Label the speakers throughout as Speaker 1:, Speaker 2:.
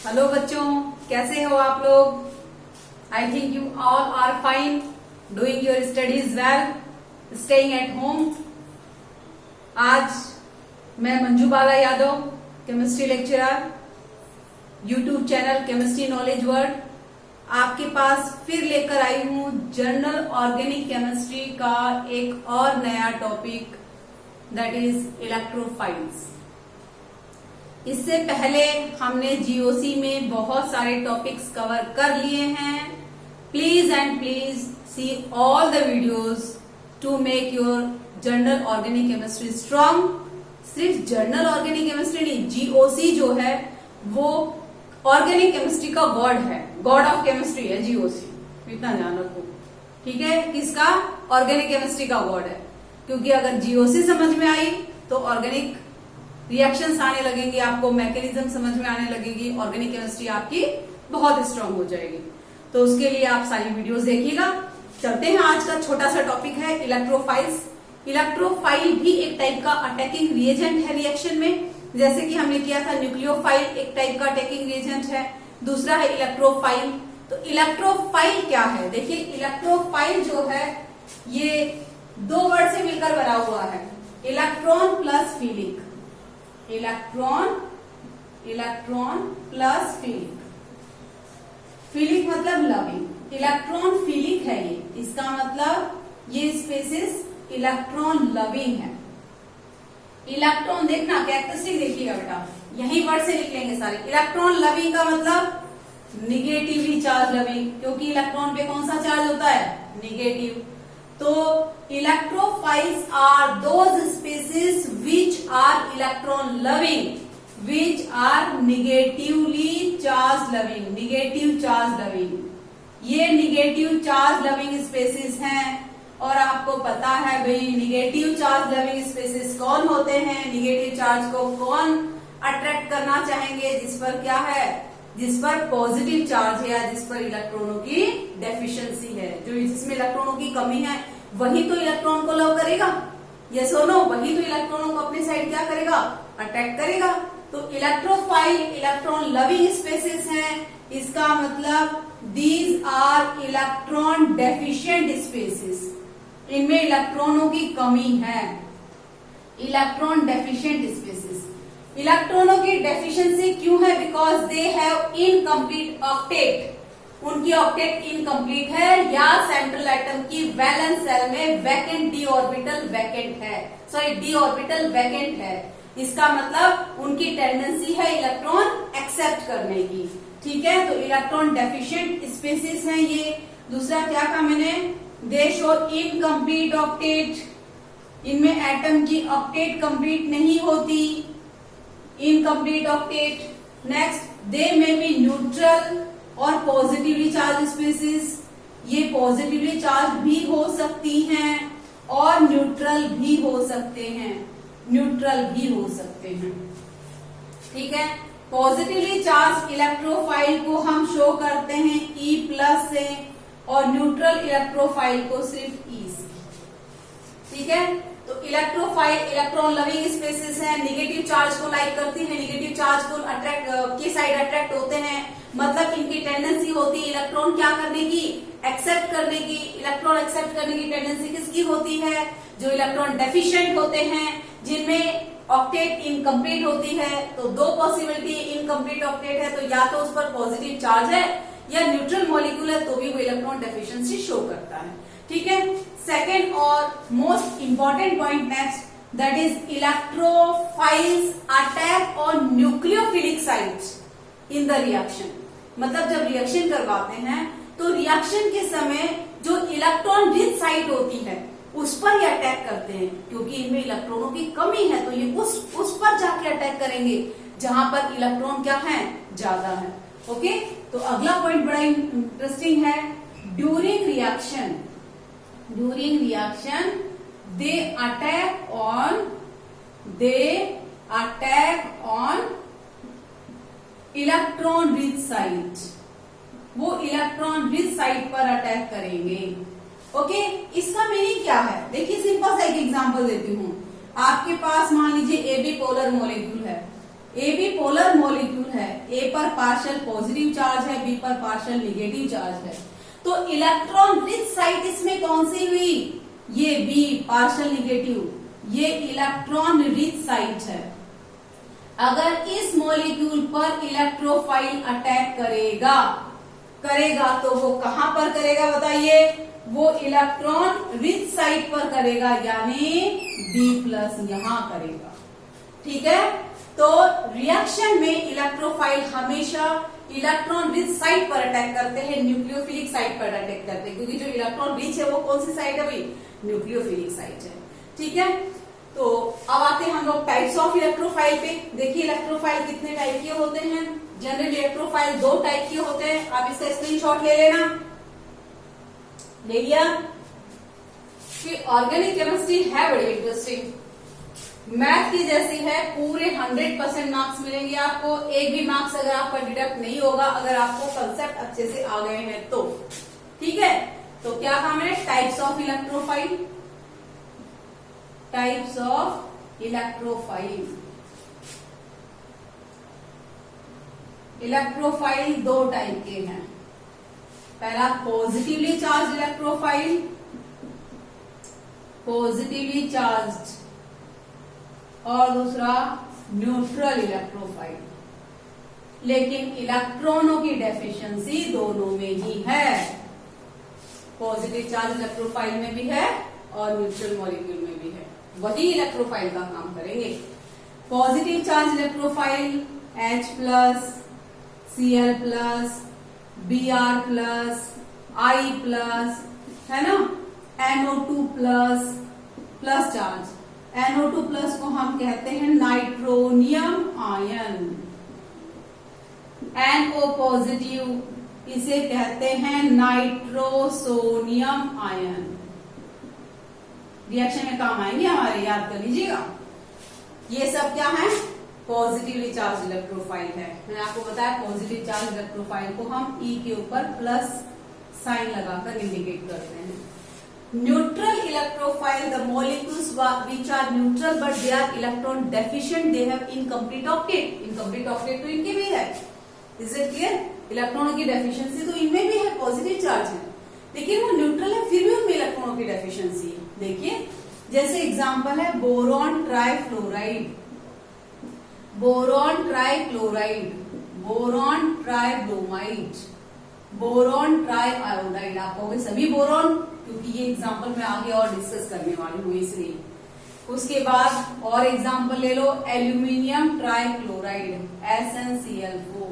Speaker 1: Hello बच्चों, कैसे हो आप लोग? I think you all are fine, doing your studies well, staying at home. आज मैं Manju Bala Yadav, chemistry lecturer, YouTube channel chemistry knowledge world, आपके पास फिर लेकर आई हूं जनरल ऑर्गेनिक केमिस्ट्री का एक और नया टॉपिक, दैट इज इलेक्ट्रोफाइल्स। इससे पहले हमने जीओसी में बहुत सारे टॉपिक्स कवर कर लिए हैं। Please and please see all the videos to make your general organic chemistry strong. सिर्फ जनरल ऑर्गेनिक केमिस्ट्री नहीं, जीओसी जो है वो ऑर्गेनिक केमिस्ट्री का गॉड है, गॉड ऑफ केमिस्ट्री है जीओसी, इतना ध्यान रखो, ठीक है। किसका? ऑर्गेनिक केमिस्ट्री का गॉड है, क्योंकि अगर जीओसी समझ में आई तो ऑर्गेनिक रिएक्शंस आने लगेंगे, आपको मैकेनिज्म समझ में आने लगेगी, ऑर्गेनिक केमिस्ट्री आपकी बहुत स्ट्रांग हो जाएगी। तो उसके लिए आप सारी वीडियोस देखिएगा। चलते हैं, आज का छोटा सा टॉपिक है इलेक्ट्रोफाइल्स। इलेक्ट्रोफाइल भी एक टाइप का अटैकिंग रिएजेंट है रिएक्शन में, जैसे कि हमने किया था न्यूक्लियोफाइल एक टाइप का अटैकिंग रिएजेंट है, दूसरा है इलेक्ट्रोफाइल। तो इलेक्ट्रोफाइल क्या है? देखिए, इलेक्ट्रोफाइल जो है ये दो वर्ड से मिलकर बना हुआ है, electron plus feeling. Electron plus feeling. Feeling मतलब लविंग, इलेक्ट्रॉन फीलिंग है ये, इसका मतलब ये स्पेसिस इलेक्ट्रॉन लविंग है। इलेक्ट्रॉन देखना, कैरेक्टरिस्टिक देखिएगा बेटा, यही वर्ड से निकलेंगे सारे। इलेक्ट्रॉन लविंग का मतलब निगेटिवली चार्ज लविंग, क्योंकि इलेक्ट्रॉन पे कौन सा चार्ज होता है? निगेटिव। तो electrophiles are those species which are electron loving, which are negatively charge loving, negative charge loving. ये निगेटिव चार्ज लविंग स्पेसिस हैं। और आपको पता है भाई निगेटिव चार्ज लविंग स्पेसिस कौन होते हैं, निगेटिव चार्ज को कौन अट्रैक्ट करना चाहेंगे? जिस पर क्या है, जिस पर पॉजिटिव चार्ज है या जिस पर इलेक्ट्रॉनों की डेफिशिएंसी है, जो जिसमें इलेक्ट्रॉनों की कमी है वही तो इलेक्ट्रॉन को लव करेगा, यस और नो, वही तो इलेक्ट्रॉनों को अपने साइड क्या करेगा? अट्रैक्ट करेगा। तो इलेक्ट्रोफाइल इलेक्ट्रॉन लविंग स्पेसिस हैं, इसका मतलब these are electron deficient species, इनमें इलेक्ट्रॉनों की कमी है, इलेक्ट्रॉन डेफिशिएंट स्पेसिस। इलेक्ट्रॉनों की डेफिशिएंसी क्यों है? Because they have incomplete octet, उनकी ऑक्टेट इनकम्प्लीट है, या सेंट्रल एटम की वैलेंस सेल में वैकेंट डी ऑर्बिटल वैकेंट है, सॉरी डी ऑर्बिटल वैकेंट है। इसका मतलब उनकी टेंडेंसी है इलेक्ट्रॉन एक्सेप्ट करने की, ठीक है। तो इलेक्ट्रॉन डेफिशिएंट स्पेसिस है ये। दूसरा क्या कहा मैंने? दे शो इनकम्प्लीट ऑक्टेट, इनमें एटम की ऑक्टेट कंप्लीट नहीं होती, incomplete octet. Next, they may be neutral और पॉजिटिवली चार्ज स्पेसिस, ये पॉजिटिवली चार्ज भी हो सकती हैं और न्यूट्रल भी हो सकते हैं, न्यूट्रल भी हो सकते हैं, ठीक है। पॉजिटिवली चार्ज इलेक्ट्रोफाइल को हम शो करते हैं E प्लस से, और न्यूट्रल इलेक्ट्रोफाइल को सिर्फ E से, ठीक है। तो इलेक्ट्रोफाइल इलेक्ट्रॉन लविंग स्पेसिस है, निगेटिव चार्ज को लाइक करती है, निगेटिव चार्ज को अट्रैक्ट की साइड अट्रैक्ट होते हैं, मतलब इनकी टेंडेंसी होती है इलेक्ट्रॉन क्या करने की? एक्सेप्ट करने की। इलेक्ट्रॉन एक्सेप्ट करने की टेंडेंसी किसकी होती है? जो इलेक्ट्रॉन डेफिशिएंट होते हैं, जिनमें ऑक्टेट इनकम्प्लीट होती है। तो दो पॉसिबिलिटी, इनकम्प्लीट ऑक्टेट है तो या तो उस पर पॉजिटिव चार्ज है, या न्यूट्रल मॉलिक्यूल है तो भी वो इलेक्ट्रॉन डेफिशिएंसी शो करता है, ठीक है। सेकेंड और most important point next, that is electrophiles attack on nucleophilic sites in the reaction. मतलब जब रिएक्शन करवाते हैं तो रिएक्शन के समय जो इलेक्ट्रॉन रिच साइट होती है उस पर ये अटैक करते हैं, क्योंकि इनमें इलेक्ट्रॉनों की कमी है, तो ये उस पर जाके अटैक करेंगे जहां पर इलेक्ट्रॉन क्या है? ज्यादा है, ओके। तो अगला पॉइंट बड़ा इंटरेस्टिंग है, during reaction they attack on electron rich site, वो इलेक्ट्रॉन रिच साइट पर अटैक करेंगे, ओके। इसका मीनिंग क्या है? देखिए, सिंपल सा एक एग्जांपल देती हूँ। आपके पास मान लीजिए AB पोलर मॉलिक्यूल है, ए बी पोलर मॉलिक्यूल है, ए पर पार्शियल पॉजिटिव चार्ज है, बी पर पार्शियल निगेटिव चार्ज है, तो इलेक्ट्रॉन रिच साइट इसमें कौन सी हुई, ये बी पार्शियल निगेटिव, ये इलेक्ट्रॉन रिच साइट है। अगर इस मॉलिक्यूल पर इलेक्ट्रोफाइल अटैक करेगा तो वो कहां पर करेगा बताइए, वो इलेक्ट्रॉन रिच साइट पर करेगा, यानी D+ यहां करेगा। ठीक है, तो रिएक्शन में इलेक्ट्रोफाइल हमेशा इलेक्ट्रॉन रिच साइट पर अटैक करते हैं, न्यूक्लियोफिलिक साइट पर अटैक करते हैं, क्योंकि जो इलेक्ट्रॉन रिच है वो कौन सी साइट है भाई, न्यूक्लियोफिलिक साइट है। ठीक है, तो अब आते हैं हम लोग टाइप्स ऑफ इलेक्ट्रोफाइल पे। देखिए इलेक्ट्रोफाइल कितने टाइप के होते हैं। जनरल इलेक्ट्रोफाइल 2 टाइप के होते हैं, आप इसका स्क्रीनशॉट ले लेना, ले लिया। ऑर्गेनिक केमिस्ट्री है बड़ी इंटरेस्टिंग, मैथ की जैसी है, पूरे 100% मार्क्स मिलेंगे आपको, एक भी मार्क्स अगर आपका डिडक्ट नहीं होगा अगर आपको कंसेप्ट अच्छे से आ गए हैं तो। ठीक है, तो क्या काम है, types of electrophile, types of electrophile. Electrophile 2 type के हैं, पहला positively charge electrophile, positively charge, और दूसरा न्यूट्रल इलेक्ट्रोफाइल। लेकिन इलेक्ट्रॉनों की डेफिशिएंसी दोनों में ही है, पॉजिटिव चार्ज इलेक्ट्रोफाइल में भी है और न्यूट्रल मॉलिक्यूल में भी है, वही इलेक्ट्रोफाइल का काम करेंगे। Positive charge electrophile H+, Cl+, Br+, I+, है ना, NO2+ प्लस चार्ज, NO2+ को हम कहते हैं नाइट्रोनियम आयन, NO पॉजिटिव इसे कहते हैं नाइट्रोसोनियम आयन। रिएक्शन में काम आएंगे हमारे, याद कर लीजिएगा। ये सब क्या है, पॉजिटिवली चार्ज इलेक्ट्रोफाइल है। मैंने आपको बताया पॉजिटिव चार्ज इलेक्ट्रोफाइल को हम E के ऊपर प्लस साइन लगाकर इंडिकेट करते हैं। Neutral electrophile, the molecules which are neutral but they are electron deficient, they have incomplete octet। incomplete octet तो इनके भी है, इज इट क्लियर। इलेक्ट्रॉनों की डेफिशिएंसी तो इनमें भी है, पॉजिटिव चार्ज है, लेकिन वो न्यूट्रल है फिर भी उनमें इलेक्ट्रॉनों की डेफिशिएंसी है। देखिए जैसे एग्जांपल है boron trifluoride, boron trichloride, boron tribromide, boron triiodide. आप कहोगे सभी बोरॉन, क्योंकि ये एग्जांपल मैं आगे और डिस्कस करने वाली हूँ इसलिए। उसके बाद और एग्जांपल ले लो, एल्यूमिनियम ट्राइक्लोराइड SnCl4,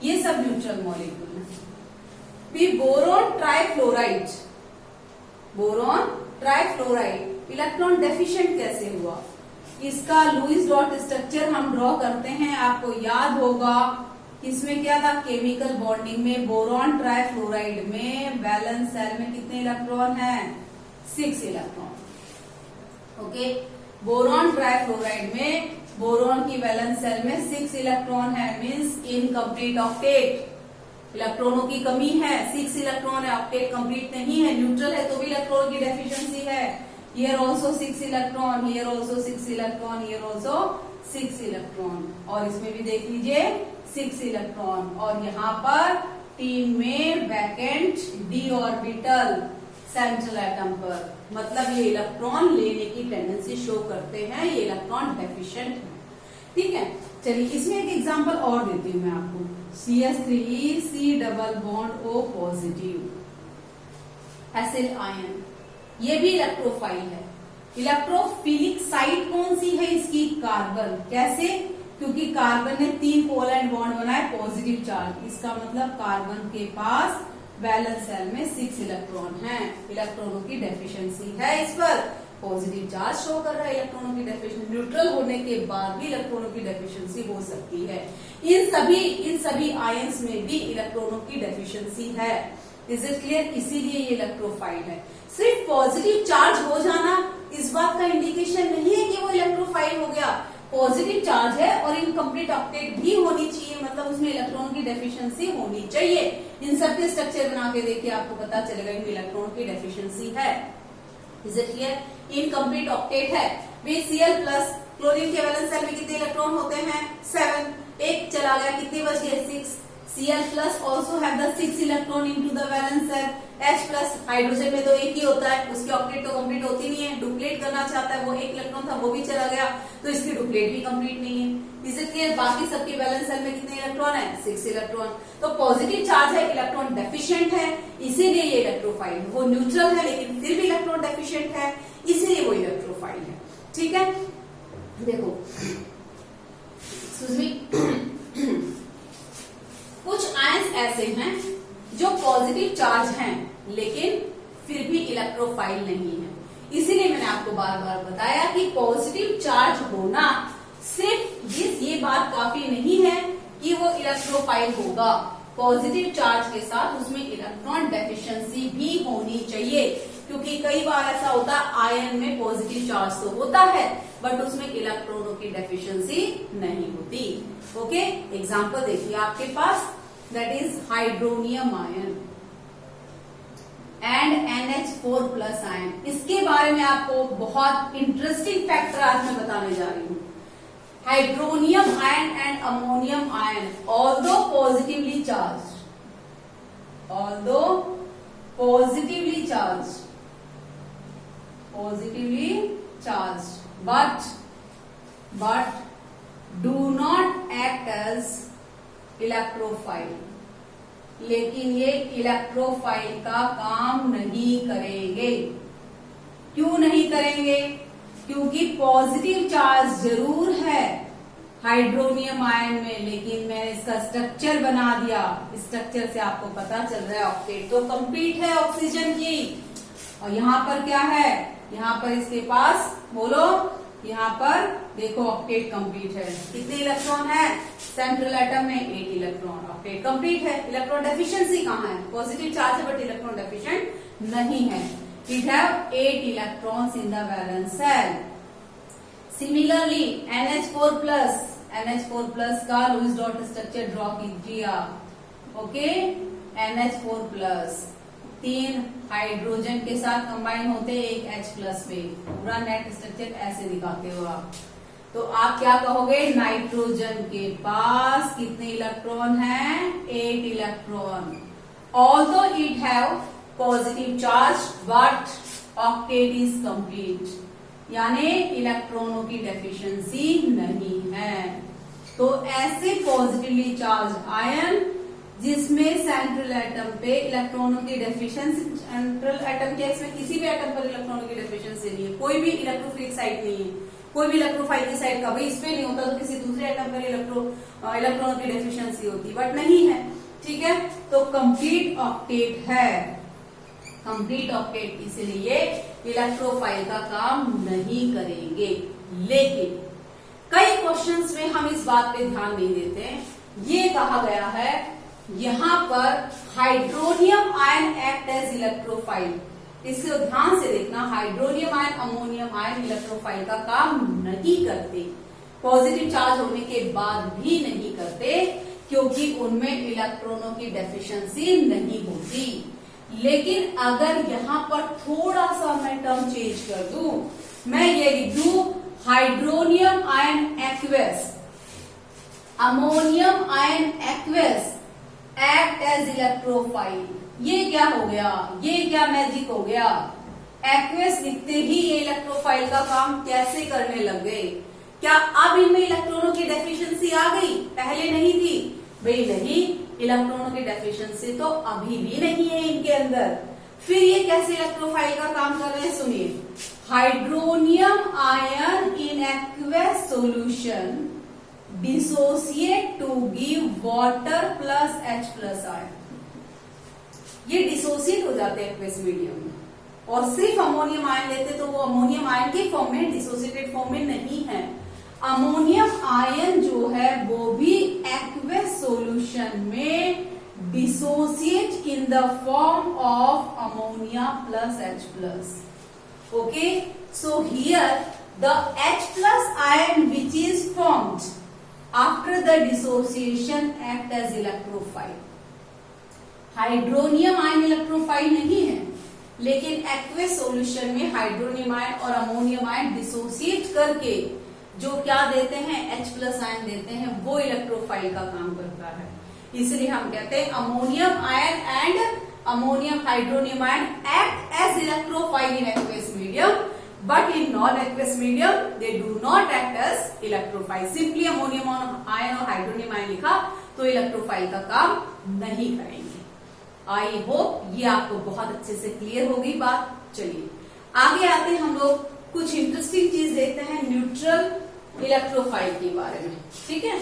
Speaker 1: ये सब न्यूट्रल मॉलिक्यूल है। फिर boron trifluoride, boron trifluoride electron deficient कैसे हुआ, इसका लुईस डॉट स्ट्रक्चर हम ड्रॉ करते हैं। आपको याद होगा इसमें क्या था, केमिकल बॉन्डिंग में बोरॉन ट्राइफ्लोराइड में वैलेंस सेल में कितने इलेक्ट्रॉन हैं, 6 इलेक्ट्रॉन। ओके, बोरॉन ट्राइफ्लोराइड में बोरॉन की वैलेंस सेल में 6 इलेक्ट्रॉन है, मींस इनकम्प्लीट ऑक्टेट, इलेक्ट्रॉनों की कमी है, 6 इलेक्ट्रॉन है, ऑक्टेट कंप्लीट नहीं है, न्यूट्रल है तो भी इलेक्ट्रॉन की डेफिशिएंसी है। Here also 6 electron, here also 6 electron, here also 6 electron, और इसमें भी देख लीजिए 6 इलेक्ट्रॉन, और यहाँ पर टीम में vacant d orbital central atom पर, मतलब ये इलेक्ट्रॉन लेने की टेंडेंसी शो करते हैं, ये इलेक्ट्रॉन डेफिशिएंट है। ठीक है, चलिए इसमें एक एग्जांपल और देती हूँ मैं आपको, CH3 C double bond O positive acid ion, ये भी इलेक्ट्रोफाइल है। इलेक्ट्रोफिलिक साइट कौन सी है इसकी, कार्बन। कैसे, क्योंकि कार्बन ने 3 कोवैलेंट बॉन्ड बनाए, पॉजिटिव चार्ज, इसका मतलब कार्बन के पास वैलेंस सेल में 6 इलेक्ट्रॉन हैं, इलेक्ट्रॉनों की डेफिशिएंसी है इस पर, पॉजिटिव चार्ज शो कर रहा है इलेक्ट्रॉनों की डेफिशिएंसी, न्यूट्रल होने के बाद भी इलेक्ट्रॉनों की डेफिशिएंसी हो सकती है। इन सभी आयंस में भी इलेक्ट्रॉनों की डेफिशिएंसी है, इज इट क्लियर, इसीलिए ये इलेक्ट्रोफाइल है। सिर्फ पॉजिटिव चार्ज हो जाना इस बात का इंडिकेशन नहीं है कि वो इलेक्ट्रोफाइल हो गया, पॉजिटिव चार्ज है और इनकम्प्लीट ऑक्टेट भी होनी चाहिए, मतलब उसमें इलेक्ट्रॉन की डेफिशिएंसी होनी चाहिए। इन सबके स्ट्रक्चर बना के देखिए, आपको पता चलेगा इनमें इलेक्ट्रॉन की डेफिशिएंसी है, is it clear. Incomplete octet है, वे Cl+ क्लोरीन के वैलेंस शेल में कितने इलेक्ट्रॉन होते हैं 7, एक चला गया, कितने बच गए 6। Cl plus also have the 6 electron into the valence shell. H plus hydrogen में तो एक ही होता है, उसकी ऑक्टेट तो कंप्लीट होती नहीं है, डुप्लेट करना चाहता है, वो एक इलेक्ट्रॉन था वो भी चला गया, तो इसकी डुप्लेट भी कंप्लीट नहीं है। इसलिए बाकी सबके वैलेंस शेल में कितने इलेक्ट्रॉन है 6 इलेक्ट्रॉन। तो पॉजिटिव चार्ज है, इलेक्ट्रॉन डेफिशिएंट है, इसीलिए ये इलेक्ट्रोफाइल है। वो न्यूट्रल है लेकिन फिर भी इलेक्ट्रॉन डेफिशिएंट है, इसीलिए वो इलेक्ट्रोफाइल है। ठीक है, देखो कुछ आयंस ऐसे हैं जो पॉजिटिव चार्ज हैं लेकिन फिर भी इलेक्ट्रोफाइल नहीं है। इसीलिए मैंने आपको बार बार बताया कि पॉजिटिव चार्ज होना सिर्फ ये बात काफी नहीं है कि वो इलेक्ट्रोफाइल होगा। पॉजिटिव चार्ज के साथ उसमें इलेक्ट्रॉन डेफिशिएंसी भी होनी चाहिए, क्योंकि कई बार ऐसा होता है आयन में पॉजिटिव चार्ज तो होता है बट उसमें इलेक्ट्रॉनों की डेफिशिएंसी नहीं होती। ओके, एग्जांपल देखिए आपके पास, that is hydronium ion and NH4 plus ion. इसके बारे में आपको बहुत इंटरेस्टिंग फैक्टर आज मैं बताने जा रही हूं। Hydronium ion and ammonium ion although positively charge but do not act as electrophile, लेकिन ये इलेक्ट्रोफाइल का काम नहीं करेंगे। क्यों नहीं करेंगे? क्योंकि पॉजिटिव चार्ज जरूर है हाइड्रोनियम आयन में, लेकिन मैंने इसका स्ट्रक्चर बना दिया। स्ट्रक्चर से आपको पता चल रहा है ऑक्टेट तो कंप्लीट है ऑक्सीजन की। और यहाँ पर क्या है, यहाँ पर इसके पास बोलो, यहाँ पर देखो ऑक्टेट कंप्लीट है। कितने इलेक्ट्रॉन है सेंट्रल एटम में 8 इलेक्ट्रॉन, ऑक्टेट कंप्लीट है। इलेक्ट्रॉन डेफिशिएंसी कहाँ है? पॉजिटिव चार्ज है बट इलेक्ट्रॉन डेफिशिएंट नहीं है। It have 8 electrons in the valence shell. Similarly NH4 plus का लुईस डॉट स्ट्रक्चर ड्रॉ कीजिए आप। ओके, NH4 प्लस 3 हाइड्रोजन के साथ कंबाइन होते एक H प्लस पे, पूरा नेट स्ट्रक्चर ऐसे दिखाते हो आप। तो आप क्या कहोगे, नाइट्रोजन के पास कितने इलेक्ट्रॉन हैं 8 electron. Although it have positive charge but octet is complete, यानी इलेक्ट्रॉनों की डेफिशिएंसी नहीं है। तो ऐसे पॉजिटिवली चार्ज आयन जिसमें सेंट्रल एटम पे इलेक्ट्रॉनों की डेफिशिएंसी, सेंट्रल एटम के इसमें किसी भी एटम पर इलेक्ट्रॉनों की डेफिशिएंसी नहीं है, कोई भी इलेक्ट्रोफिलिक साइट नहीं है, कोई भी इलेक्ट्रोफाइल की साइट का भाई इस पे नहीं होता तो किसी दूसरे एटम पर इलेक्ट्रॉनों की डेफिशिएंसी होती, बट नहीं है। ठीक है, तो कंप्लीट ऑक्टेट है, कंप्लीट ऑक्टेट, इसलिए इलेक्ट्रोफाइल का काम नहीं करेंगे। लेकिन कई क्वेश्चंस में हम इस बात पे ध्यान नहीं देते। ये कहा गया है यहां पर hydronium ion act as electrophile, इसको ध्यान से देखना। Hydronium ion ammonium ion electrophile का काम नहीं करते, पॉजिटिव चार्ज होने के बाद भी नहीं करते, क्योंकि उनमें इलेक्ट्रॉनों की डेफिशिएंसी नहीं होती। लेकिन अगर यहां पर थोड़ा सा मैं टर्म चेंज कर दूं, मैं ये लिख दूं hydronium ion aqueous, ammonium ion aqueous act as electrophile, ये क्या हो गया, ये क्या मैजिक हो गया। एक्वस लिखते ही ये इलेक्ट्रोफाइल का काम कैसे करने लग गए? क्या अब इनमें इलेक्ट्रॉनों की डेफिशिएंसी आ गई? पहले नहीं थी भाई, नहीं, इलेक्ट्रॉनों की डेफिशिएंसी तो अभी भी नहीं है इनके अंदर। फिर ये कैसे इलेक्ट्रोफाइल का काम कर रहे हैं, सुनिए। Hydronium ion in aqueous solution dissociate to give water plus H plus ion, ये डिसोसिएट हो जाते हैं एक्वस मीडियम में, और सिर्फ अमोनियम आयन लेते तो वो अमोनियम आयन के फॉर्म में, डिसोसिएटेड फॉर्म में नहीं है। अमोनियम आयन जो है वो भी एक्वस सॉल्यूशन में dissociate in the form of ammonia plus H plus. Okay, so here the H plus ion which is formed after the dissociation act as electrophile. Hydronium ion electrophile नहीं है, लेकिन aqueous solution में hydronium ion और ammonium ion dissociate करके जो क्या देते हैं, H+ आयन देते हैं, वो इलेक्ट्रोफाइल का काम करता है। इसलिए हम कहते हैं ammonium ion and ammonium hydronium ion act as electrophile in aqueous medium, but in non aqueous medium they do not act as electrophile. Simply ammonium ion और हाइड्रोनियम आयन लिखा तो इलेक्ट्रोफाइल का काम नहीं करेंगे। आई होप ये आपको बहुत अच्छे से क्लियर होगी बात। चलिए आगे आते हैं, हम लोग कुछ इंटरेस्टिंग चीज देखते हैं न्यूट्रल इलेक्ट्रोफाइल के बारे में। ठीक है,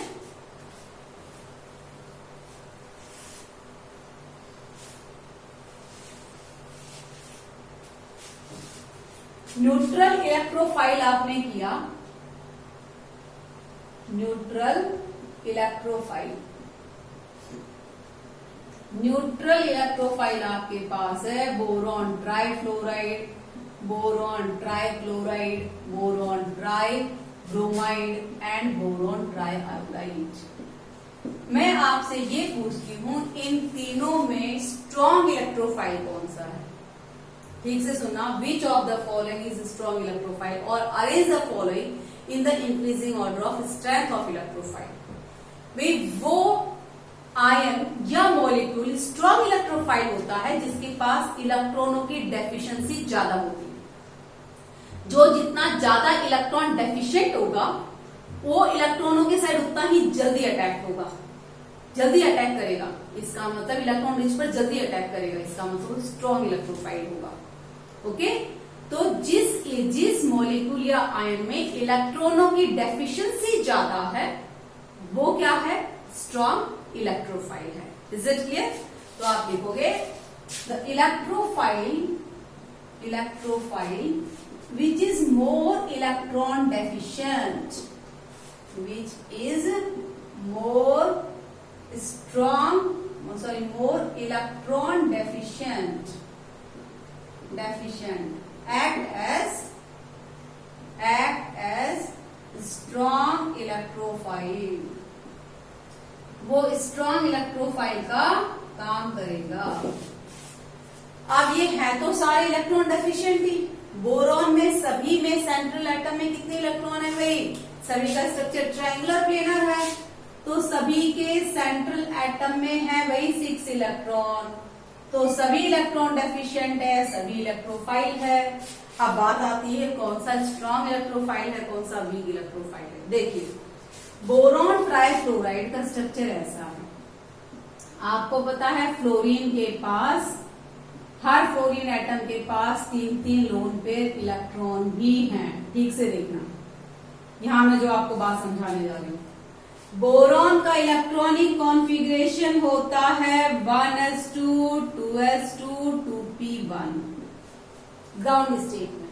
Speaker 1: न्यूट्रल इलेक्ट्रोफाइल आपने किया, न्यूट्रल इलेक्ट्रोफाइल, न्यूट्रल इलेक्ट्रोफाइल आपके पास है boron trifluoride, boron trichloride, boron tribromide and boron triiodide. मैं आपसे ये पूछती हूं इन तीनों में स्ट्रॉन्ग इलेक्ट्रोफाइल कौन सा है? ठीक से सुनना, which of the following is strong electrophile और arrange the following in the increasing order of strength of electrophile. भाई वो आयन या मॉलिक्यूल स्ट्रॉन्ग इलेक्ट्रोफाइल होता है जिसके पास इलेक्ट्रॉनों की डेफिशिएंसी ज्यादा होती है। जो जितना ज्यादा इलेक्ट्रॉन डेफिशिएंट होगा वो इलेक्ट्रॉनों के साइड उतना ही जल्दी अटैक होगा, जल्दी अटैक करेगा। इसका मतलब इलेक्ट्रॉन रिच पर जल्दी अटैक करेगा, इसका मतलब स्ट्रॉन्ग इलेक्ट्रोफाइल होगा। ओके, तो जिस मॉलिक्यूल या आयन में इलेक्ट्रॉनों की डेफिशिएंसी ज्यादा है वो क्या है? स्ट्रॉन्ग इलेक्ट्रोफाइल है। Is it clear? तो आप लिखोगे the electrophile which is more electron deficient, which is more electron deficient, act as strong electrophile, वो स्ट्रॉन्ग इलेक्ट्रोफाइल का काम करेगा। अब ये है तो सारे इलेक्ट्रॉन डेफिशिएंट ही। बोरॉन में सभी में सेंट्रल एटम में कितने इलेक्ट्रॉन है भाई? सभी का स्ट्रक्चर ट्रायंगुलर प्लेनर है, तो सभी के सेंट्रल एटम में है भाई 6 इलेक्ट्रॉन, तो सभी इलेक्ट्रॉन डेफिशिएंट है, सभी इलेक्ट्रोफाइल है। अब बात आती है कौन सा स्ट्रॉन्ग इलेक्ट्रोफाइल है, कौन सा वीक इलेक्ट्रोफाइल है। देखिए बोरॉन ट्राइफ्लोराइड का स्ट्रक्चर ऐसा है, आपको पता है फ्लोरीन के पास, हर फ्लोरीन एटम के पास 3 लोन पेयर इलेक्ट्रॉन भी हैं। ठीक से देखना, यहां मैं जो आपको बात समझाने जा रही हूं। बोरॉन का इलेक्ट्रॉनिक कॉन्फ़िगरेशन होता है 1s2 2s2 2p1 ground state में।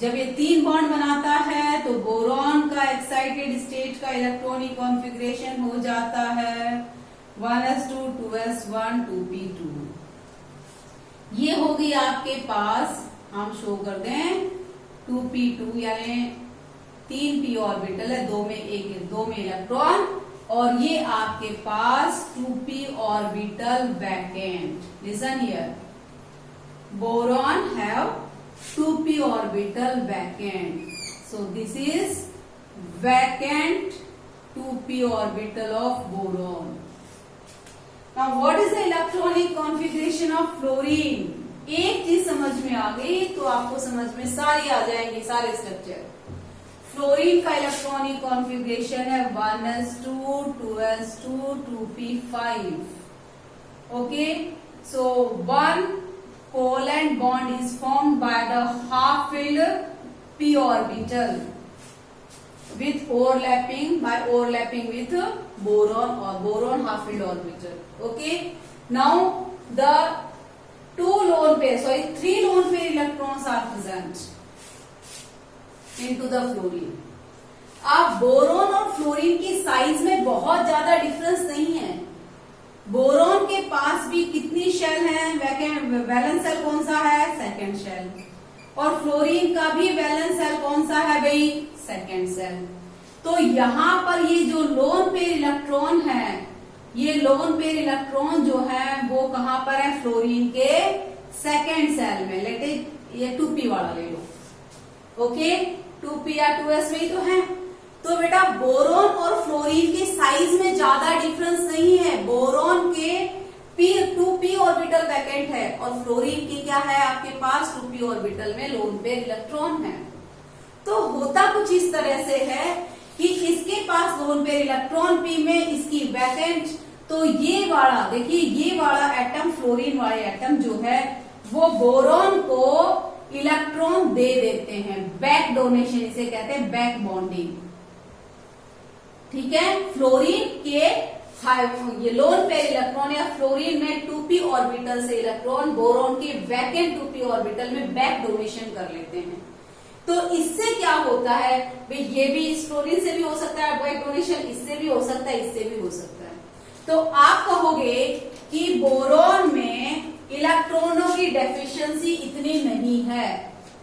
Speaker 1: जब ये 3 बॉन्ड बनाता है तो बोरॉन का एक्साइटेड स्टेट का इलेक्ट्रॉनिक कॉन्फ़िगरेशन हो जाता है 1s2 2s1 2p2। ये होगी आपके पास, हम शो कर दें 2p2 यानी 3p ऑर्बिटल है, 2 में इलेक्ट्रॉन, और ये आपके पास 2p orbital vacant. Listen here, boron have 2p orbital vacant, so this is vacant 2p orbital of boron. Now what is the electronic configuration of fluorine? एक चीज समझ में आ गई तो आपको समझ में सारी आ जाएंगे, सारे स्ट्रक्चर। फ्लोरीन का इलेक्ट्रॉनिक कॉन्फ़िगरेशन है 1s2 2s2 2p5। Okay, so 1 covalent bond is formed by the half-filled p orbital with overlapping with boron or boron half-filled orbital. Okay, now the 3 lone pair electrons are present into the fluorine. अब boron और fluorine की size में बहुत ज्यादा difference नहीं है। Boron के पास भी कितनी शेल है? वैलेंस सेल कौन सा है? Second shell. और फ्लोरीन का भी वैलेंस सेल कौन सा है भाई? Second shell. तो यहाँ पर ये जो लोन पेयर इलेक्ट्रॉन है, ये लोन पेयर इलेक्ट्रॉन जो है वो कहाँ पर है? फ्लोरीन के सेकेंड सेल में। लेट ये 2p वाला ले लो। ओके, 2p या 2s में ही तो है। तो बेटा बोरोन और फ्लोरीन के साइज में ज्यादा डिफरेंस नहीं है। बोरोन के p2p ऑर्बिटल वैकेंट है और फ्लोरीन की क्या है आपके पास 2p ऑर्बिटल में लोन पेयर इलेक्ट्रॉन है। तो होता कुछ इस तरह से है कि इसके पास लोन पेयर इलेक्ट्रॉन p में, इसकी वैकेंट, तो ये वाला देखिए, ये वाला एटम फ्लोरीन वाले एटम जो है वो बोरोन को इलेक्ट्रॉन दे देते हैं। बैक डोनेशन इसे कहते हैं, बैक बॉन्डिंग। ठीक है, फ्लोरीन के ये लोन पेयर इलेक्ट्रॉन या फ्लोरीन में 2p ऑर्बिटल से इलेक्ट्रॉन बोरोन के वैकेंट 2p ऑर्बिटल में बैक डोनेशन कर लेते हैं। तो इससे क्या होता है भाई, ये भी इस फ्लोरीन से भी हो सकता है बैक डोनेशन, इससे भी हो सकता है, इससे भी हो सकता है। तो आप कहोगे कि बोरोन में इलेक्ट्रॉनों की डेफिशिएंसी इतनी नहीं है,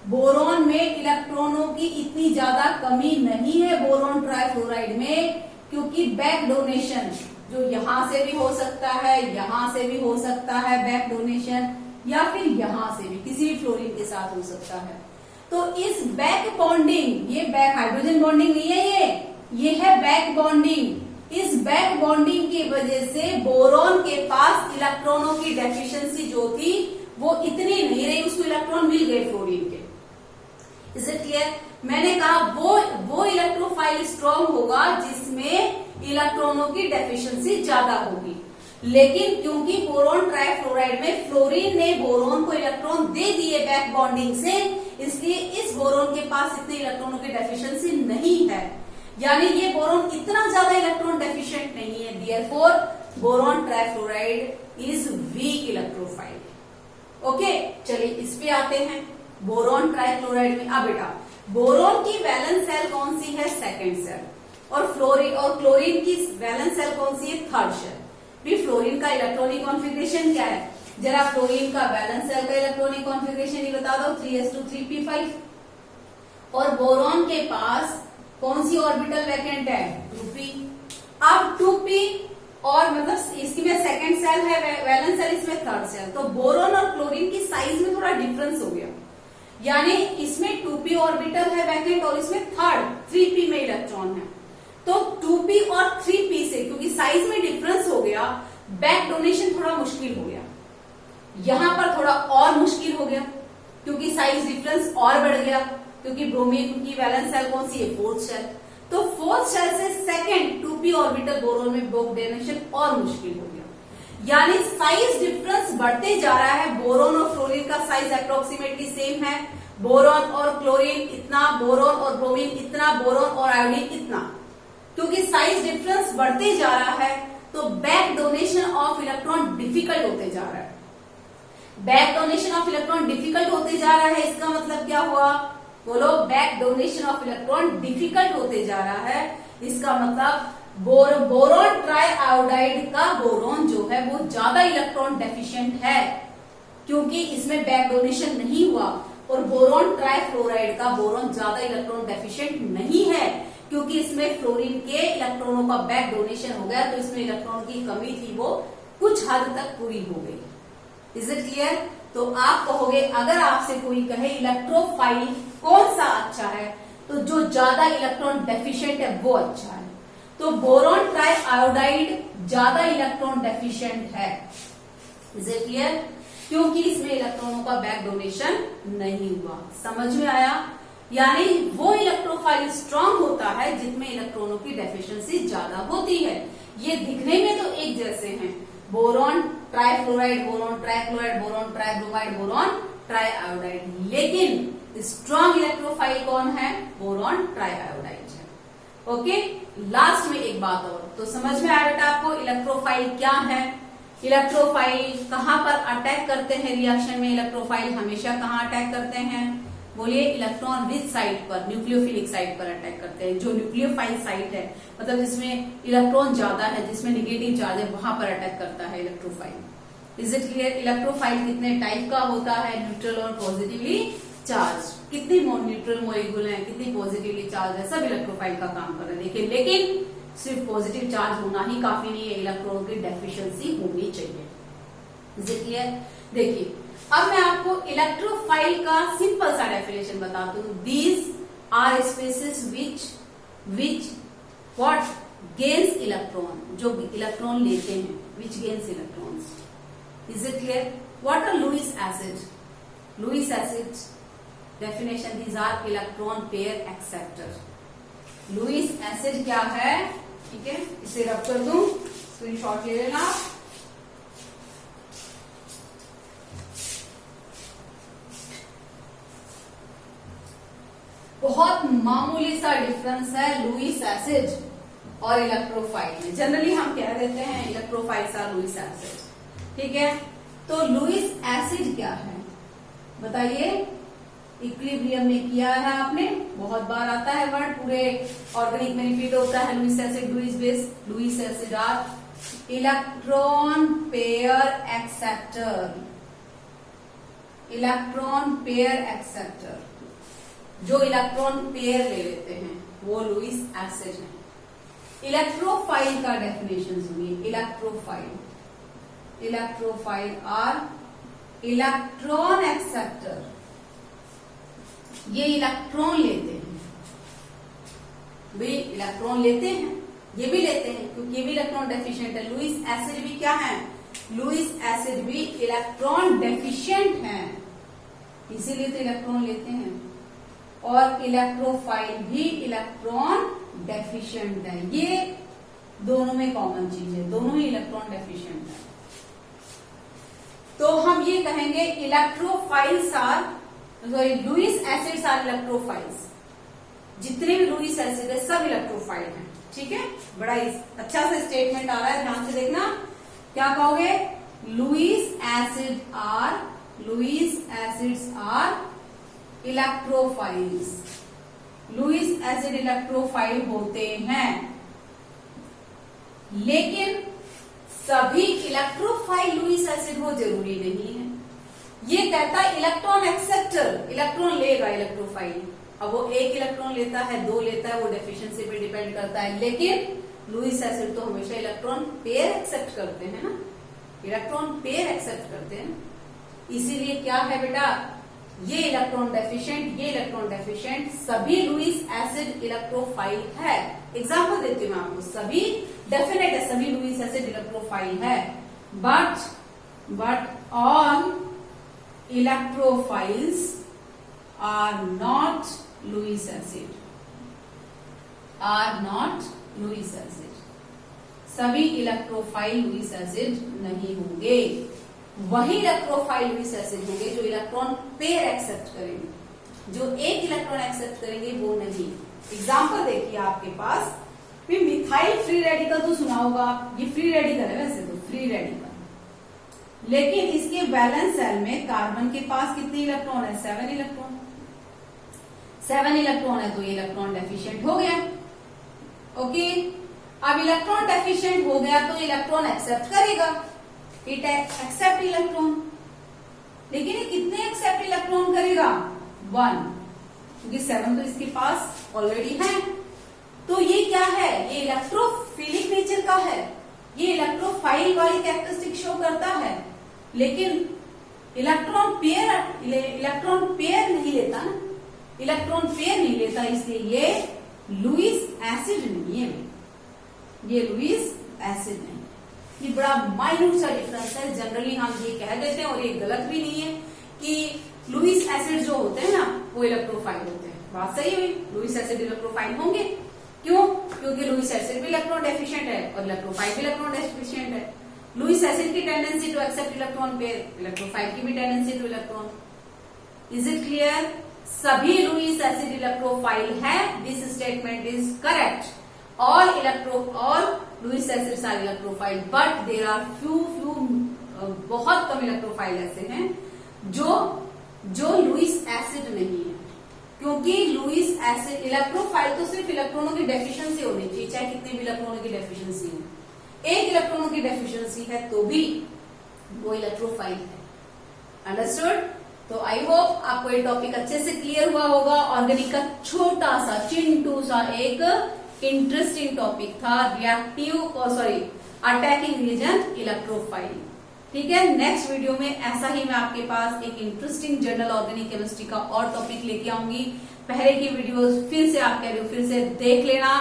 Speaker 1: बोरोन में इलेक्ट्रॉनों की इतनी ज्यादा कमी नहीं है बोरोन ट्राइफ्लोराइड में, क्योंकि बैक डोनेशन जो यहां से भी हो सकता है, यहां से भी हो सकता है बैक डोनेशन, या फिर यहां से भी किसी भी फ्लोरीन के साथ हो सकता है। तो इस बैक बॉन्डिंग, ये बैक हाइड्रोजन बॉन्डिंग नहीं है, ये है बैक बॉन्डिंग। इस बैक बॉन्डिंग की वजह से बोरोन के पास इलेक्ट्रॉनों की डेफिशिएंसी जो थी वो इतनी नहीं रही, उसको इलेक्ट्रॉन मिल गए फ्लोरीन के। Is it clear? मैंने कहा वो इलेक्ट्रोफाइल स्ट्रॉन्ग होगा जिसमें इलेक्ट्रॉनों की डेफिशिएंसी ज्यादा होगी। लेकिन क्योंकि बोरोन ट्राइफ्लोराइड में फ्लोरीन ने बोरोन को इलेक्ट्रॉन दे दिए बैक बॉन्डिंग से, इसलिए इस बोरोन के पास इतने इलेक्ट्रॉनों की डेफिशिएंसी नहीं है, यानी ये बोरोन इतना ज्यादा इलेक्ट्रॉन डेफिशिएंट नहीं है। Therefore boron trifluoride is weak electrophile. Okay, चलिए इस पे आते हैं। बोरोन ट्राइक्लोराइड में अब बेटा बोरोन की वैलेंस सेल कौन सी है? Second shell. और फ्लोरीन और क्लोरीन की वैलेंस सेल कौन सी है? Third shell. भी फ्लोरीन का इलेक्ट्रॉनिक कॉन्फ़िगरेशन क्या है? जरा फ्लोरीन का वैलेंस सेल का इलेक्ट्रॉनिक कॉन्फ़िगरेशन ही बता दो, 3s2 3p5। और बोरोन के पास कौन सी ऑर्बिटल वैकेंट है? 2p। अब 2p और मतलब इसकी में सेकंड सेल है वैलेंस सेल, इसमें थर्ड सेल। तो बोरोन और क्लोरीन की साइज में थोड़ा डिफरेंस हो गया, यानी इसमें 2p ऑर्बिटल है वैकेंट और इसमें थर्ड 3p में इलेक्ट्रॉन है। तो 2p और 3p से क्योंकि साइज में डिफरेंस हो गया, बैक डोनेशन थोड़ा मुश्किल हो गया। यहां पर थोड़ा और मुश्किल हो गया क्योंकि साइज डिफरेंस और बढ़ गया, क्योंकि ब्रोमीन की वैलेंस सेल कौन सी है? Fourth shell. तो फोर्थ सेल से सेकंड 2p ऑर्बिटल बोरोन में बैक डोनेशन और मुश्किल हो गया, यानी साइज डिफरेंस बढ़ते जा रहा है। बोरोन और फ्लोरीन का साइज अप्रोक्सीमेटली सेम है, बोरोन और क्लोरीन इतना, बोरोन और ब्रोमीन इतना, बोरोन और आयोडीन इतना। क्योंकि साइज डिफरेंस बढ़ते जा रहा है तो back donation of electron difficult होते जा रहा है। Back donation of electron difficult होते जा रहा है, इसका मतलब क्या हुआ? बोलो, back donation of electron difficult होते जा रहा है, इसका मतलब बोरोन ट्राई आयोडाइड का बोरोन जो है वो ज्यादा इलेक्ट्रॉन डेफिशिएंट है, क्योंकि इसमें बैक डोनेशन नहीं हुआ। और बोरोन ट्राइफ्लोराइड का बोरोन ज्यादा इलेक्ट्रॉन डेफिशिएंट नहीं है, क्योंकि इसमें फ्लोरीन के इलेक्ट्रॉनों का बैक डोनेशन हो गया, तो इसमें इलेक्ट्रॉन की कमी थी वो कुछ हद तक पूरी हो गई। Is it clear? तो आप कहोगे, अगर आपसे कोई कहे इलेक्ट्रोफाइल कौन सा अच्छा है, तो जो ज्यादा इलेक्ट्रॉन डेफिशिएंट है वो अच्छा है। तो बोरोन ट्राई आयोडाइड ज्यादा इलेक्ट्रॉन डेफिशिएंट है। Is it clear? क्योंकि इसमें इलेक्ट्रॉनों का बैक डोनेशन नहीं हुआ। समझ में आया? यानी वो इलेक्ट्रोफाइल स्ट्रांग होता है जिसमें इलेक्ट्रॉनों की डेफिशिएंसी ज्यादा होती है। ये दिखने में तो एक जैसे हैं, boron trifluoride, boron trichloride, boron tribromide, boron triiodide, लेकिन स्ट्रांग इलेक्ट्रोफाइल कौन है? बोरोन ट्राइआयोडाइड है। ओके, लास्ट में एक बात और, तो समझ में आया बेटा आपको इलेक्ट्रोफाइल क्या है? इलेक्ट्रोफाइल कहां पर अटैक करते हैं रिएक्शन में? इलेक्ट्रोफाइल हमेशा कहां अटैक करते हैं? बोलिए, इलेक्ट्रॉन रिच साइट पर, न्यूक्लियोफिलिक साइट पर अटैक करते हैं। जो न्यूक्लियोफाइल साइट है, मतलब जिसमें इलेक्ट्रॉन ज्यादा है, जिसमें निगेटिव चार्ज है, वहां पर अटैक करता है electrophile. Is it clear? Electrophile कितने टाइप का होता है? न्यूट्रल और पॉजिटिवली चार्ज। कितनी न्यूट्रल मॉलिक्यूल है, कितनी पॉजिटिवली चार्ज है, सब इलेक्ट्रोफाइल का काम कर रहे हैं। लेकिन सिर्फ पॉजिटिव चार्ज होना ही काफी नहीं है, इलेक्ट्रॉन की डेफिशिएंसी होनी चाहिए। Is it clear? देखिए, अब मैं आपको इलेक्ट्रोफाइल का सिंपल सा डेफिनेशन बताती हूँ। These are species which which what gains electron, जो इलेक्ट्रॉन लेते हैं, which gains electrons. Is it clear? What are Lewis acid? Lewis acid definition, these are electron pair acceptor. Lewis acid क्या है? ठीक है, इसे रब कर दूं, स्क्रीनशॉट ले लेना. बहुत मामूली सा डिफरेंस है लुईस एसिड और इलेक्ट्रोफाइल में. जनरली हम कह देते हैं इलेक्ट्रोफाइल्स आर लुईस एसिड. ठीक है, तो लुईस एसिड क्या है बताइए? इक्विलिब्रियम में किया है आपने, बहुत बार आता है वर्ड, पूरे ऑर्गेनिक में रिपीट होता है. Lewis acid, Lewis base. Lewis acid are electron pair acceptor. Electron pair acceptor, जो इलेक्ट्रॉन पेयर ले लेते हैं वो लुईस एसिड है. इलेक्ट्रोफाइल का डेफिनेशन सुनिए. Electrophile, electrophile are electron acceptor. ये इलेक्ट्रॉन लेते हैं, भी इलेक्ट्रॉन लेते हैं, ये भी लेते हैं, क्योंकि ये भी इलेक्ट्रॉन डेफिशिएंट है. लुईस एसिड भी क्या है? लुईस एसिड भी इलेक्ट्रॉन डेफिशिएंट है, इसीलिए तो इलेक्ट्रॉन लेते हैं. और इलेक्ट्रोफाइल भी इलेक्ट्रॉन डेफिशिएंट है. ये दोनों में कॉमन चीज है, दोनों ही इलेक्ट्रॉन डेफिशिएंट है. तो हम ये कहेंगे electrophiles are, sorry, Lewis acids are electrophiles. जितने भी लुईस एसिड है सब इलेक्ट्रोफाइल हैं. ठीक है, बड़ा अच्छा सा स्टेटमेंट आ रहा है, ध्यान से देखना. क्या कहोगे? Lewis acids are electrophiles. Lewis acid electrophile होते हैं, लेकिन सभी इलेक्ट्रोफाइल लुईस एसिड हो जरूरी नहीं है. ये कहता है इलेक्ट्रॉन एक्सेप्टर, इलेक्ट्रॉन लेगा इलेक्ट्रोफाइल. अब वो एक इलेक्ट्रॉन लेता है, दो लेता है, वो डेफिशिएंसी पे डिपेंड करता है. लेकिन लुईस एसिड तो हमेशा इलेक्ट्रॉन पेयर एक्सेप्ट करते हैं ना, इलेक्ट्रॉन पेयर एक्सेप्ट करते हैं. इसीलिए क्या है बेटा, ये इलेक्ट्रॉन डेफिशिएंट, ये इलेक्ट्रॉन डेफिशिएंट, सभी लुईस एसिड इलेक्ट्रोफाइल है. एग्जांपल देती हूँ मैं आपको. सभी डेफिनेट है, सभी लुईस एसिड इलेक्ट्रोफाइल है. But all electrophiles are not Lewis acid, are not Lewis acid. सभी इलेक्ट्रोफाइल लुईस एसिड नहीं होंगे. वही इलेक्ट्रोफाइल लुईस एसिड होंगे जो इलेक्ट्रॉन पेयर एक्सेप्ट करेंगे. जो एक इलेक्ट्रॉन एक्सेप्ट करेंगे वो नहीं. एग्जांपल देखिए आपके पास, मिथाइल फ्री रेडिकल तो सुना होगा. ये फ्री रेडिकल है, वैसे तो फ्री रेडिकल, लेकिन इसके वैलेंस सेल में कार्बन के पास कितने इलेक्ट्रॉन है? 7 इलेक्ट्रॉन. 7 इलेक्ट्रॉन है तो ये इलेक्ट्रॉन डेफिशिएंट हो गया. ओके, अब इलेक्ट्रॉन डेफिशिएंट हो गया तो इलेक्ट्रॉन एक्सेप्ट करेगा. इट एक्सेप्ट इलेक्ट्रॉन, लेकिन ये कितने एक्सेप्ट इलेक्ट्रॉन करेगा? 1, क्योंकि 7 तो इसके पास ऑलरेडी है. तो ये क्या है? ये इलेक्ट्रोफिलिक नेचर का है, ये इलेक्ट्रोफाइल वाली कैरेक्टरिस्टिक शो करता है. लेकिन इलेक्ट्रॉन पेयर नहीं लेता ना, इलेक्ट्रॉन पेयर नहीं लेता, इसलिए ये लुईस एसिड नहीं है. ये लुईस एसिड नहीं. ये बड़ा माइन्यूट सा डिफरेंस है. जनरली हम ये कह देते हैं, और ये गलत भी नहीं है, कि लुईस एसिड जो होते हैं ना वो इलेक्ट्रोफाइल होते हैं. बात सही हुई, लुईस एसिड इलेक्ट्रोफाइल होंगे. क्यों? क्योंकि लुईस एसिड भी इलेक्ट्रॉन डेफिशिएंट है और इलेक्ट्रोफाइल भी इलेक्ट्रॉन डेफिशिएंट है. लुईस एसिड की tendency to accept electron pair, electrophile की भी tendency to electron. Is it clear? सभी लुईस एसिड इलेक्ट्रोफाइल है. This statement is correct. all Lewis acids are electrophile, but there are few बहुत कम electrophile ऐसे हैं जो लुईस एसिड नहीं है. क्योंकि लुईस एसिड इलेक्ट्रोफाइल तो सिर्फ इलेक्ट्रॉनों की डेफिशिएंसी होनी चाहिए, चाहे कितने भी इलेक्ट्रॉनों की डेफिशिएंसी हो. एक इलेक्ट्रॉनों की डेफिशिएंसी है तो भी वो इलेक्ट्रोफाइल है. अंडरस्टूड? तो आई होप आपको ये टॉपिक अच्छे से क्लियर हुआ होगा. ऑर्गेनिक का छोटा सा चिंटू सा एक इंटरेस्टिंग टॉपिक था, अटैकिंग एजेंट इलेक्ट्रोफाइल. ठीक है, नेक्स्ट वीडियो में ऐसा ही मैं आपके पास एक इंटरेस्टिंग जर्नल ऑर्गेनिक केमिस्ट्री का और टॉपिक लेके आऊंगी. पहले की वीडियोस फिर से आप कह रहे हो फिर से देख लेना।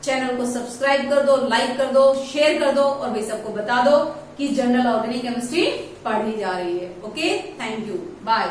Speaker 1: चैनल को सब्सक्राइब कर दो, लाइक कर दो, शेयर कर दो और भाई सबको बता दो कि जनरल ऑर्गेनिक केमिस्ट्री पढ़ी जा रही है। Okay, thank you, bye.